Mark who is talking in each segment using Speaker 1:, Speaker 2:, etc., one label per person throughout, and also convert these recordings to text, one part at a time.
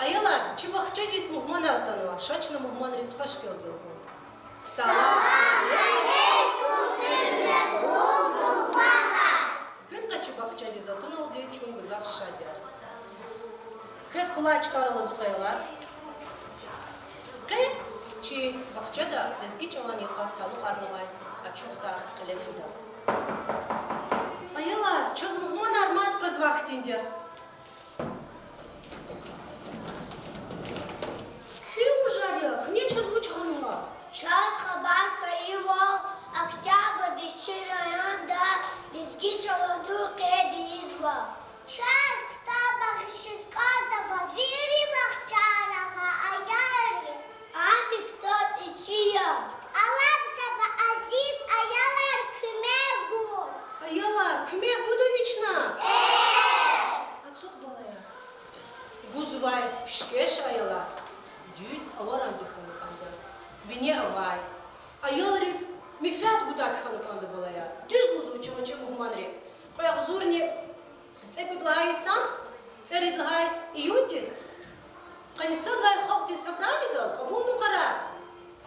Speaker 1: Ayılar, çıbakça cis muhman artanıva, şaçna muhman riz hoş geldin. Salam aleykum hürmetul muhmana. Künde çıbakça cis atın oldu, çun gızaf şadiyar. Kız kulağı çıkarılı zukayılar. Kıyıp, çi bakçada lezgi çalan yıkastalı karnıvay, açık tarz kılefida. Ayılar, çöz muhman armat kız vaktinde.
Speaker 2: Сейчас Хабаровка его октябрь 10 районда лезги челоду кедизва. Час ктабах шисказова вири махчарова аярис. Ами ктаб ичия. Алапсова азиз аялар кümegul.
Speaker 1: Ayalar, kümegudun içna. Atsuk balaya. Guzvay pişkeş ayalar. Düz avarandı hanık andı. Bine avay. Ayalariz mifat gudat hanık andı balaya. Düz muzu çavaçı muhmanri. Koyak zurni цепитлай сан, церитлай июнтис. Канисадлай халти саправидал, кабуну кара.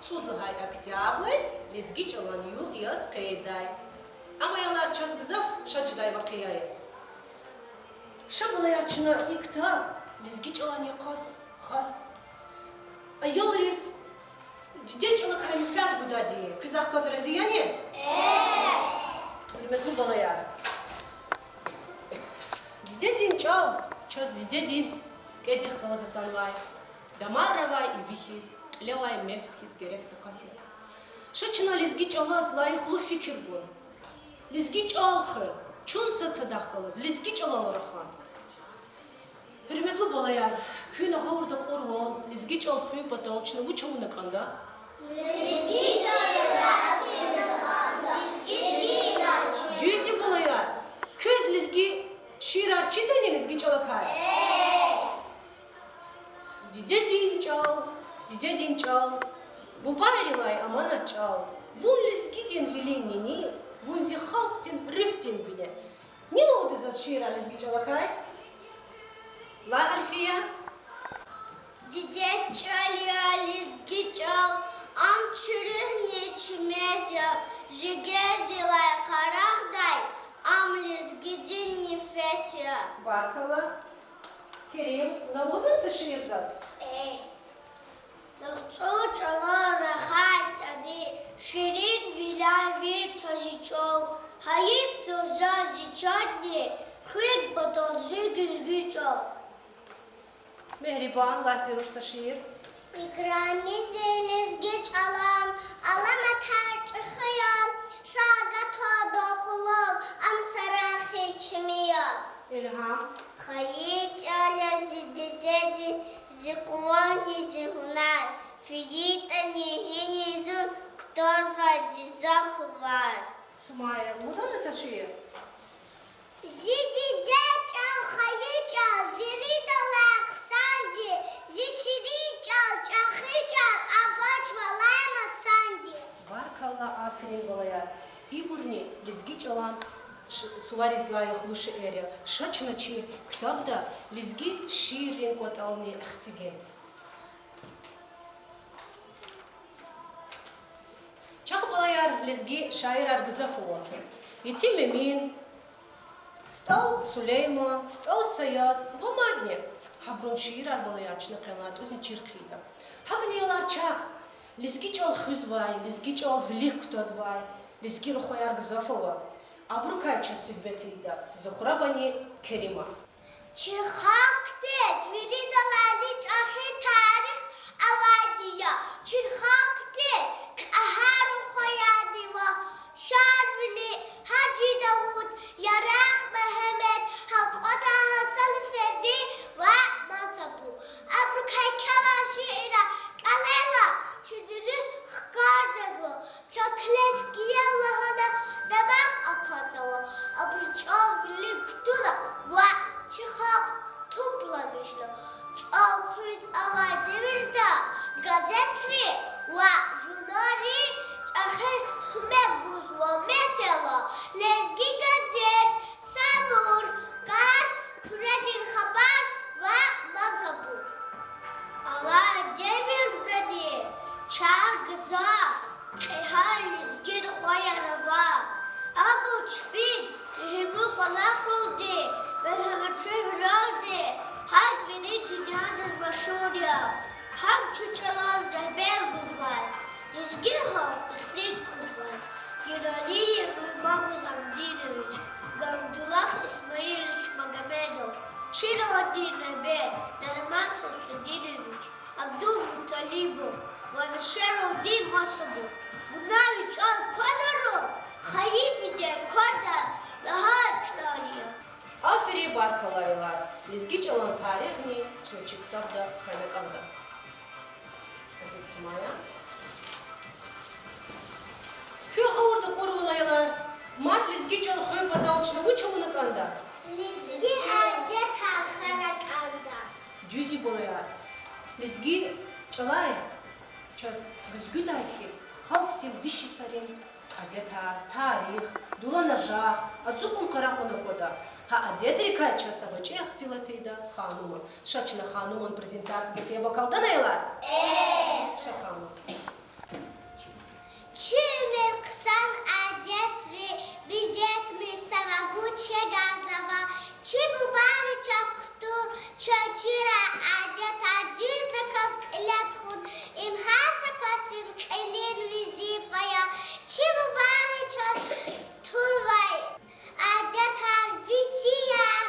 Speaker 1: Цудлай октябрь, лезги чалан юг яз кайдай. Амаяlar çöz gızaf şacıday vakiyay. Şabalayarçına ikta, lezgi çalan yakas, khas. Ayalariz ciddi çala kaymifat gudadi. Kızak kaz raziyani? Hürmetli balayar. Didedin çal, çöz didedin. Kedih kalazatan vay. Damar ravay ivihis, levay meftkis gerek tukati. Şaçına lezgi çalaz layıklı fikir bu. Lezgi çalxı, çun satsadak kalaz, lezgi çalalarıxan. Hürmetli balayar, köyün ağırda korval, lezgi çalxıyı batalçına bu çavunak anda.
Speaker 2: Lezgi çalxıyı lezgi
Speaker 1: Cüzi balayar, köz lezgi şirar çitani lezgi çalakay. Didedin çal, bu bayrilay amanat çal. Vun lezgidin vilinini, vun zi halktin rüptin bile. Ne oldu za şiira lezgi çalakay? La Alfiya?
Speaker 2: Dide çalıyor lezgi çal. Am çürüh ne çimez ya. Jiger zilay karakday. Am lezgidin nefes ya.
Speaker 1: Barkala. Kerim, ne oldu za şiir zaz?
Speaker 2: Lıkço çalar rahat adi. Şirin vilay vir taşıçol. Hayif toza ziçadni. Hüt batolcu güzgü çol.
Speaker 1: Mehriban, Lasiruşsa şiir.
Speaker 2: İkramize lezgi çalam. Alama tarçıхıyam. Şaga todo kulum. Am sarah içmiyor.
Speaker 1: İlham.
Speaker 2: Hayit ala zidedi zikuani zihunar. Fiyita nihini zun ktozva dizakuvar.
Speaker 1: Sumaya, bu da nasıl şiir?
Speaker 2: Zidide çal hayit çal. Virida laksandi. Zişiri çal çahı çal. Avaç valayma sandi.
Speaker 1: Barkala, aferin balayar. İburni, lezgi çalan Suvari layıklı şiiri. Şaçına çi, kitapta lezgi şiirin kotalni ihtigen. Çak balayar lezgi şair argızaf olan. Yetim Emin, Stal Süleyman, Stal Sayat, Vamadni. Habron şiir arbalayar çına kıyamlat özün çirkiyda. Hagniyalar çak. Lizgiç ol hüzvay, lizgiç ol vlik tozvay, lizgir xoyar gzafova. Abru kayça sübbetiyda. Zuhra bani kerima.
Speaker 2: Çırxaqdı, tviridalarni çaxi tarix avadiya. Çırxaqdı, qaharu xoyadiva. Şarvili, Hacı Davud, Yaraq Mehmet, Halqota Hasan Fendi ve Masabu. Abru kaykava şiira, qalela, çüdürü xqar cazva. Çakleskiya lahana, demək akatava. Abru çavli kutuna ve çıxaq toplamışdı. Çalxüz avay devirdə, gazetri ve jurnali çaxı kumeguz ve mesela lezgi gazet, samur, qar, küredin xabar ve mazabu. Avay devirdə, çağ qızar, qihal lezgin xoyarava. Abu çbin, lehimlu qalaq oldu. Ben hemen fevkalade, her biri dünyanın meşhurya. Hem çuçalar rehber kuzlar, dizgi halk teknik kuzlar. Yunani Rıymamız Amdinoviç, Gamdullah İsmailiç Magomedov, Şirvani rehber Derman Safsudinoviç, Abdülmuttalibov ve Beşeroddin Masabov. Bunlar üç al kadar, hayır de kadar daha çağırıyor.
Speaker 1: Aferi barkalaylar. Lizgiç olan tarihini çınçı kitapta kaynakamda. Aziz Sumaya. Köy orada korulaylar. Mat lizgiç ol köy patalçına bu çabunu kanda.
Speaker 2: Lizgi hacı tarhana kanda.
Speaker 1: Düzü bolayar. Lizgi çalay. Çaz güzgü dayhis. Halk til vişi sarin. Adetar, tarih, dulanajа, ацукун карахона кода. Ha adetri kaçça savcı ihtilatıydı hanımı. Şaçına hanımın prezentasyonu diye bakaldan aylar. Şahanım.
Speaker 2: Çimer kısan adetri bizet mi savaguçe gazava. Çi bu bari çaktu çacıra adet adilde kas ilathun imhasa kasin kelin vizifaya. Çi bu bari çak turvay adetar visiyar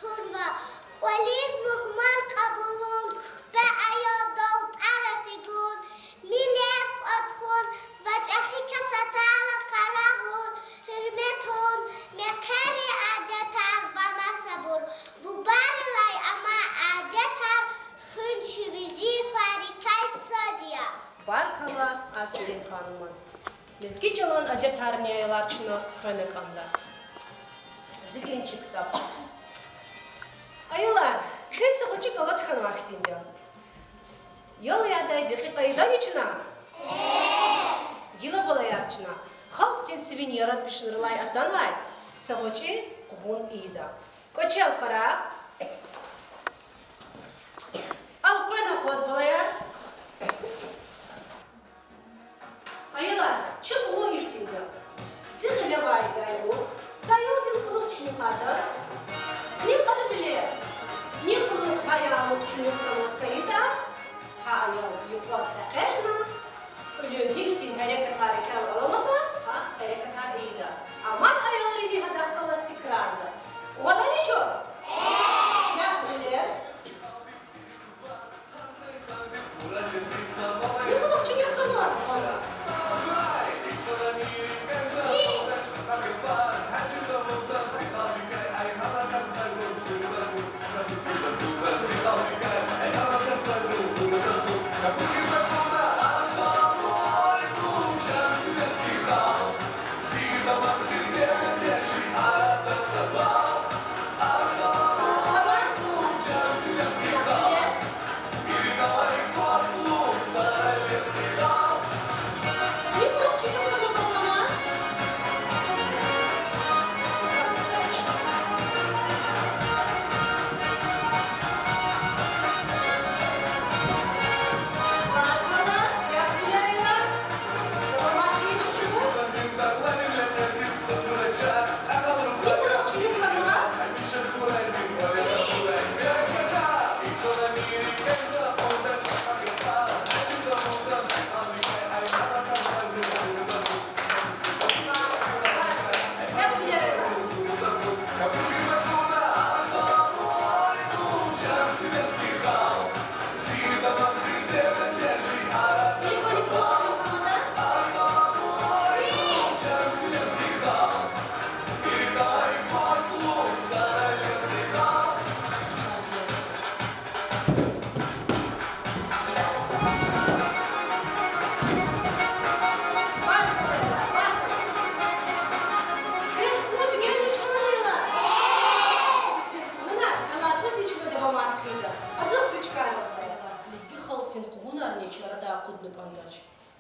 Speaker 2: turva. Valiz muhman kabulun ve ayodol arasigun millet athun ve cahika satala karahun hürmetun mekari adetar bana sabur. Bu barilay ama adetar hınçı vizifari kaysadiya.
Speaker 1: Barkala aferin hanımız. Lizgiç olan adetar niyalar çına kaynakamda. Zikin çıktı. Ayılar, köy sıkıcı kalatkan vaktinde. Yol yadaydı hikayıdan içine. Yıla bolayar çına. Halk cinsivin yaratmışlarılay atanlay. Sıkıcı kuhun iyida. Koçel para. Al koyna koz bolayar. Ayılar, çık kuhun ihtimde. Sıkıyla vayday bu. Sayıldın kılık çünükarda. Ne kadar bile? Ne kılık ayağımı çünükarımız kayıta? Ha ayağı yukvaz kakajna. Ölün hiktin hareket alamadı. Ha hareketler iyiydi. Ama ayağları bir hadafkalas tekrardı. O kadar ne çok? Ne kızılı? Ne kılık çünükarda var?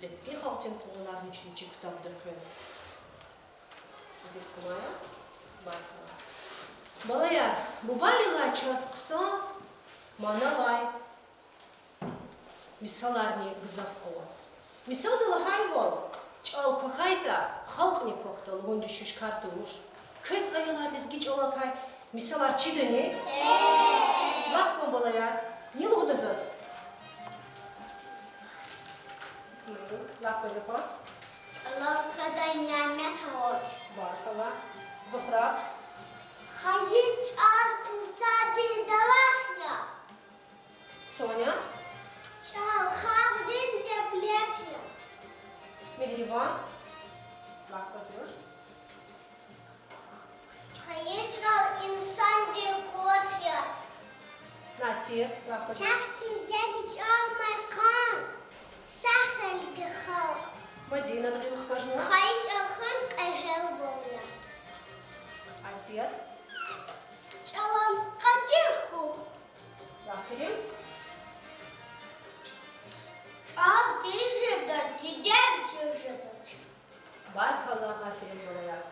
Speaker 1: Leski halkın konular için kitap döküyor. Hadi sunaya. Bakın. Balayar, bu bayralar çaz kısa, manalay. Misalarni gızaf ova. Misal da lahay vol. Çal kohayda, halk ne kohta, luğun düşüş kartumuş. Köz ayalar lezgiç olakay. Misalar çideni. Bakın balayar. Ne luğun da zaz? Lak bazıfa.
Speaker 2: Allah kadar nimet var.
Speaker 1: Barkala. Zuhra.
Speaker 2: Hayır sadece de var ya.
Speaker 1: Sonya.
Speaker 2: Çal havdin ceplet ya.
Speaker 1: Mehriban. Lak bazıyor.
Speaker 2: Hayır çal insan diye kod ya.
Speaker 1: Nasir. Lak bazıyor.
Speaker 2: Çahçı dedi çal kan. Sahel gehal.
Speaker 1: Madina dırıl xtajna.
Speaker 2: Hayır çal ehel bolya.
Speaker 1: Asiyat.
Speaker 2: Çalam kaçırku.
Speaker 1: Lakirim.
Speaker 2: Al dişidir, gider cüzüdür.
Speaker 1: Barkala. Aferin balayar.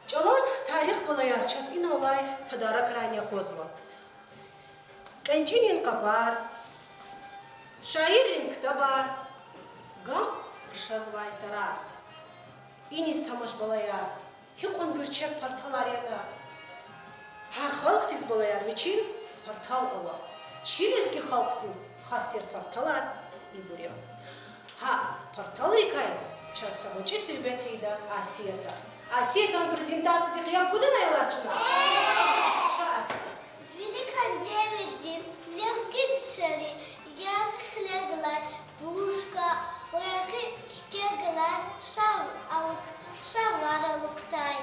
Speaker 1: Çalon tarih balayar. Çaz in olay tadara kranya kozma. Bençinin kapar. Şairin ktabar. Gam şazvay tarar. İnis tamaş balayar. Hikon gürçek partalar ya da. Her halk tiz balayar. Veçin partal ova. Çilezgi halktin хастер парталар и бурё. Ха, партал рекай, час самочи сюбетейда Асията. Асиятан презентацияда қияп куда наяларчына? Шас.
Speaker 2: Велика девятин, лезгит шари, ярхлеглар, бушка, леги кеглар, шавлар алуктай.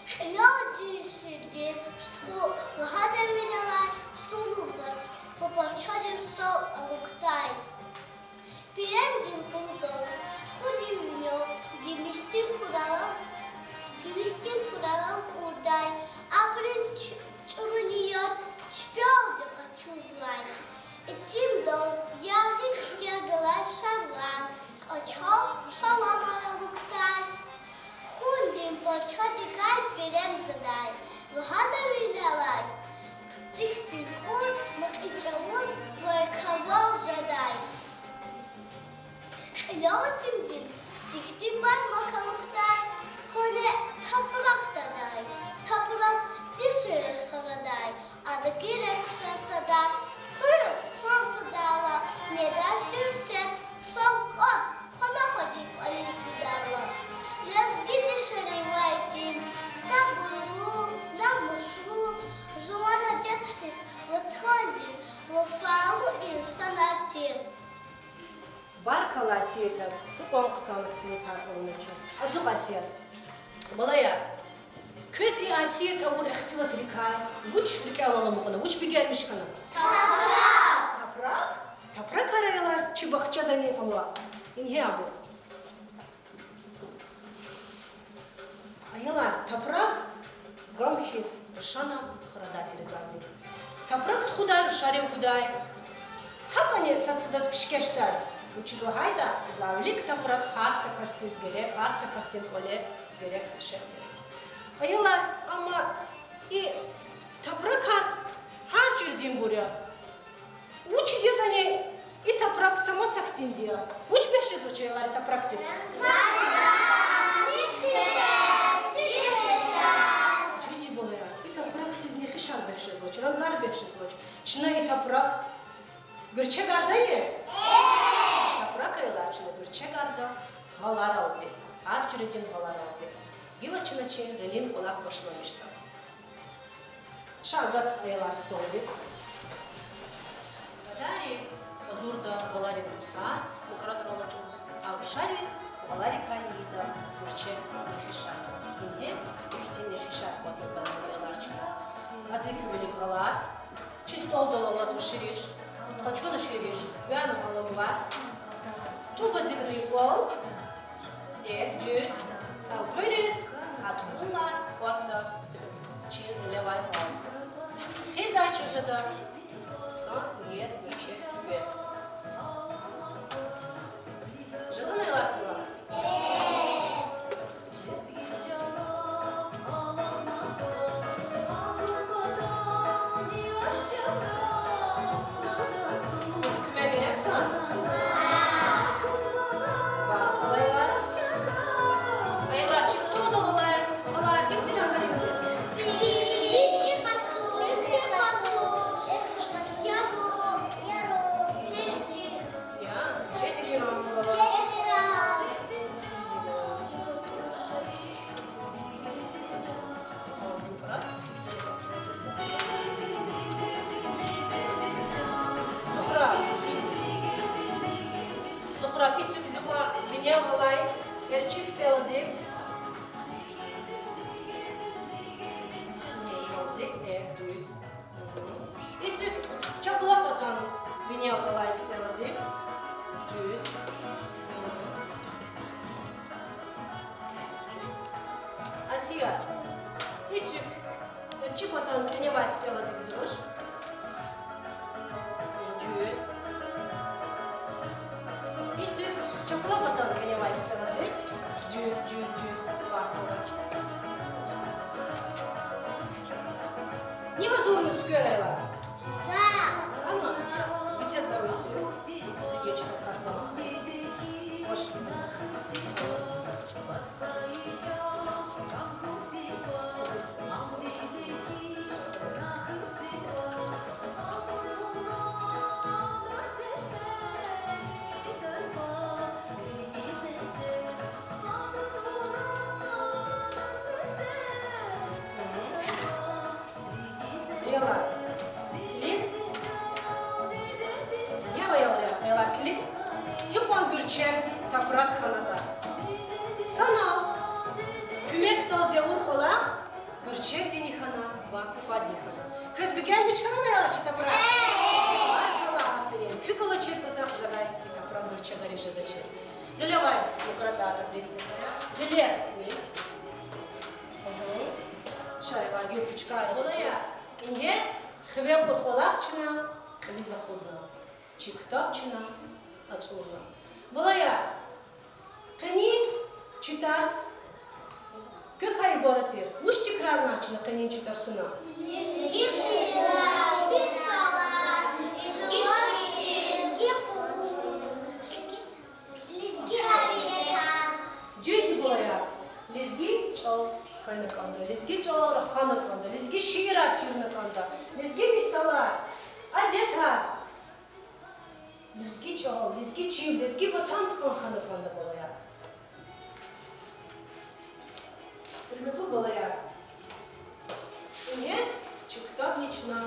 Speaker 2: Хлёди шидин, что лхада видела, сунулась, попарчадин сол алуктай. Пирензин худол, сходим в нем, гимистим худалом курдай, а чурниот шпёлди хочу звать. Этим дом я лихтя гла шарлан, очол шалом алуктай. Хундим почади гай пирем задай, вгада видалай. Тих-тих-ой, макичавой, твой кавал жадай. Хлётимдин, тих-тих-бай макалуктай, хоне tapraktaday, taprak dişi haraday, adı gerek şartaday, kırıl sansı dağla, neden sürset, son kot, kona kodip aliniz vidala. Yaz gidişleri vaytin, sabırlı, namuslu, жуана детхис, ватандис, вафалу insan artim.
Speaker 1: Баркала Асиятас, тукон кысалыктын таркылыны чу. Азук Асият. Балая, көз и Асията ур ихтилат рикай, вуч рикай алалым уқына, вуч бигермиш кана? Тапрак? Тапрак арайлар, чи бахчада не ала. Инге абу. Аялар, тапрак, гамхис, шана, храдатели гамди. Тапрак худай, рушарев худай. Хакане сацидас пишкештар. Учизлагайда, лавлик тапрак харса кастиз герек, харса кастин коле герек шетер. Аялар, ama и тапрак har жерден буря. Учизет они и тапрак сама сахтин дия. Уч бешез учаялар и тапрак тес. Чузи болая, и тапрак тез не хишар бешез. звуч, рангар більше звуч. Шына і тапрак. Гürçe garda ye? Taprak ayılarçılı gürçe garda galar aldı. Ar cüretin galar aldı. Yılaçına çe relin olak başlamıştı. Şagat ayılar stoldu. Kadari azurda gaları tusa, ukrad rolatuz. Avşari gaları kalida gürçe nefişar. İnhe ihtin nefişar patlıdan ayılarçılı. Azı kümeli galar. Чистол дололаз ушириш, хачон ушириш, гана голова, туба зигный пол, düz, sağ koyuz, atbunlar, otla, çir levay hal. Her day çözede, san yer ölçek skver. Жазан айлар кыла. Asiya, İtük, Erçik otan Krenevay Pelazik Zıroş. Düz. İtük, Çaplak otan Krenevay Pelazik. Düz. Не возможно скорела. Ана, Витя заруйте. Зигечка так дома. Хош. Toprak kanada. Sana kümek dal diavur kolak, gürçek dini kana, vakıf adli kana. Köz bir gelmiş kana ne yalar çi toprak? Arkala aferin. Kükala çirta zahzagay ki toprak gürçek arıcıda çir. Lelevay yukarıda zikzikaya. Lelev mi? Şaylar gül küçük ayrıla ya. İnge hıve bu kolak çına, hıve zakulda. Çi kitap çına, atsurla. Balaya, kanın çıtars, kökay boratır. Uş çıkarlar açına kanın çıtarsına. Düz balaya, lezgi çal kaynakanda, lezgi çal rahanakanda, lezgi şiir açırnakanda, lezgi misalar, adeta. Lizgi çal, lizgi çiğ, lizgi vatan korkanı kanda balaya. Hürmetli balaya. Niye? Çıktap niçina.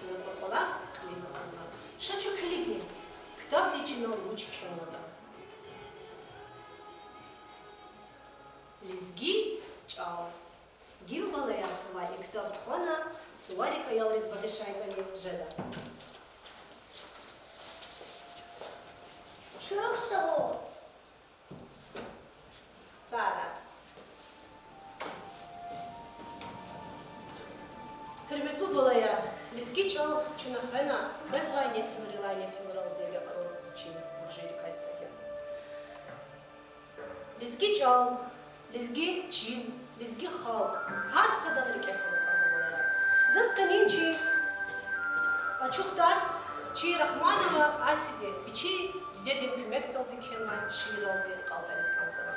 Speaker 1: Hürmetli bala, liza bala. Şaçu kliki. Ктап niçina uç kenada. Lizgi çal. Gil balaya kavali ктап txona, suvari kayal rizbagı şaykani jeda.
Speaker 2: Çok sağ ol.
Speaker 1: Sara. Hürmetli balaya, lizgi çal, çınahana, bezvay ne sinirlay diye arol çin, burjeli kaysaki. Lizgi çal, lizgi çin, lizgi halk, her sadan rike kalıkandı balaya. Zaskanin çi, açık ders, çi Rahmanova asidi, biçi dedin kümek daldı kenman, şiir aldı, kaldarız kanzava.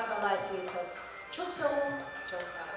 Speaker 1: klausīties. Çok sağ olun, çok sağ olun.